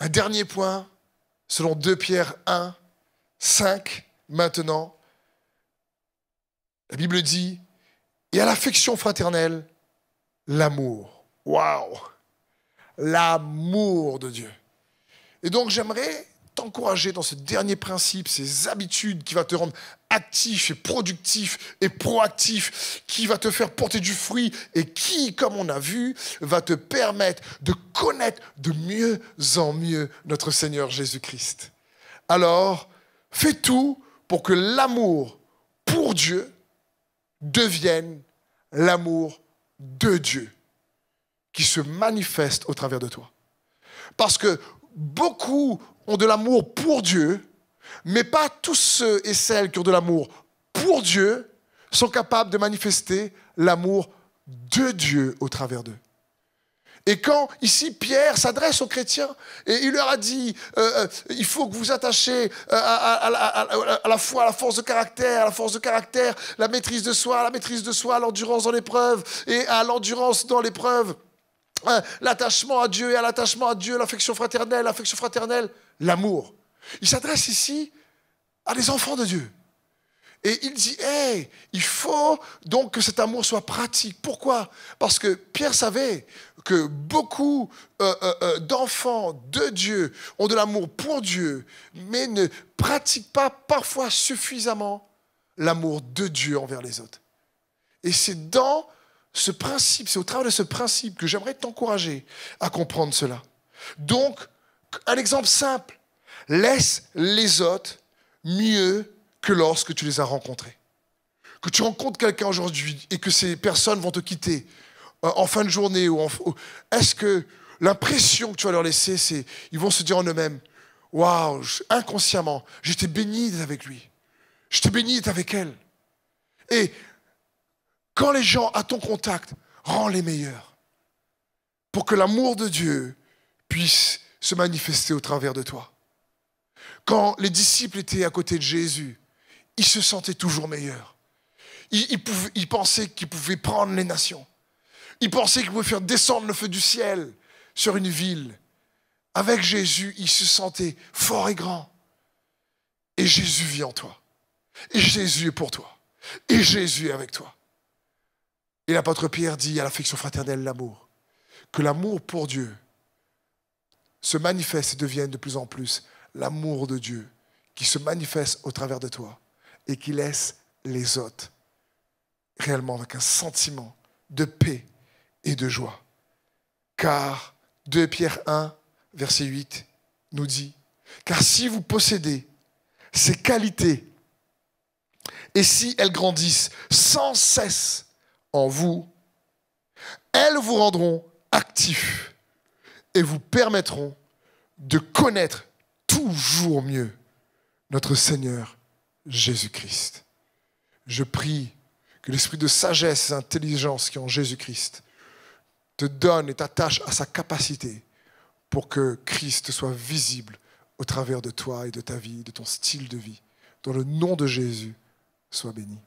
Un dernier point, selon 2 Pierre 1, 5, maintenant, la Bible dit, et à l'affection fraternelle, l'amour. Waouh! L'amour de Dieu. Et donc j'aimerais t'encourager dans ce dernier principe, ces habitudes qui vont te rendre actif et productif et proactif, qui va te faire porter du fruit et qui, comme on a vu, va te permettre de connaître de mieux en mieux notre Seigneur Jésus-Christ. Alors, fais tout pour que l'amour pour Dieu devienne l'amour de Dieu qui se manifeste au travers de toi. Parce que beaucoup ont de l'amour pour Dieu, mais pas tous ceux et celles qui ont de l'amour pour Dieu sont capables de manifester l'amour de Dieu au travers d'eux. Et quand, ici, Pierre s'adresse aux chrétiens, et il leur a dit, il faut que vous attachiez à la foi, à la force de caractère, la maîtrise de soi, l'endurance dans l'épreuve, et à l'endurance dans l'épreuve, l'attachement à Dieu, l'affection fraternelle, l'amour. Il s'adresse ici à des enfants de Dieu. Et il dit, hey, il faut donc que cet amour soit pratique. Pourquoi? Parce que Pierre savait que beaucoup d'enfants de Dieu ont de l'amour pour Dieu, mais ne pratiquent pas parfois suffisamment l'amour de Dieu envers les autres. Et c'est dans ce principe, c'est au travers de ce principe que j'aimerais t'encourager à comprendre cela. Donc, un exemple simple, laisse les autres mieux que lorsque tu les as rencontrés. Que tu rencontres quelqu'un aujourd'hui et que ces personnes vont te quitter en fin de journée. Est-ce que l'impression que tu vas leur laisser, c'est ils vont se dire en eux-mêmes, waouh, inconsciemment, j'étais béni d'être avec lui. J'étais béni d'être avec elle. Et quand les gens à ton contact, rends-les meilleurs. Pour que l'amour de Dieu puisse se manifester au travers de toi. Quand les disciples étaient à côté de Jésus, ils se sentaient toujours meilleurs. Ils pensaient qu'ils pouvaient prendre les nations. Ils pensaient qu'ils pouvaient faire descendre le feu du ciel sur une ville. Avec Jésus, ils se sentaient forts et grands. Et Jésus vit en toi. Et Jésus est pour toi. Et Jésus est avec toi. Et l'apôtre Pierre dit à l'affection fraternelle l'amour. Que l'amour pour Dieu se manifeste et devienne de plus en plus l'amour de Dieu qui se manifeste au travers de toi et qui laisse les autres réellement avec un sentiment de paix et de joie. Car 2 Pierre 1, verset 8 nous dit, car si vous possédez ces qualités et si elles grandissent sans cesse en vous, elles vous rendront actifs et vous permettront de connaître toujours mieux notre Seigneur Jésus-Christ. Je prie que l'esprit de sagesse et d'intelligence qui est en Jésus-Christ te donne et t'attache à sa capacité pour que Christ soit visible au travers de toi et de ta vie, de ton style de vie. Dans le nom de Jésus, sois béni.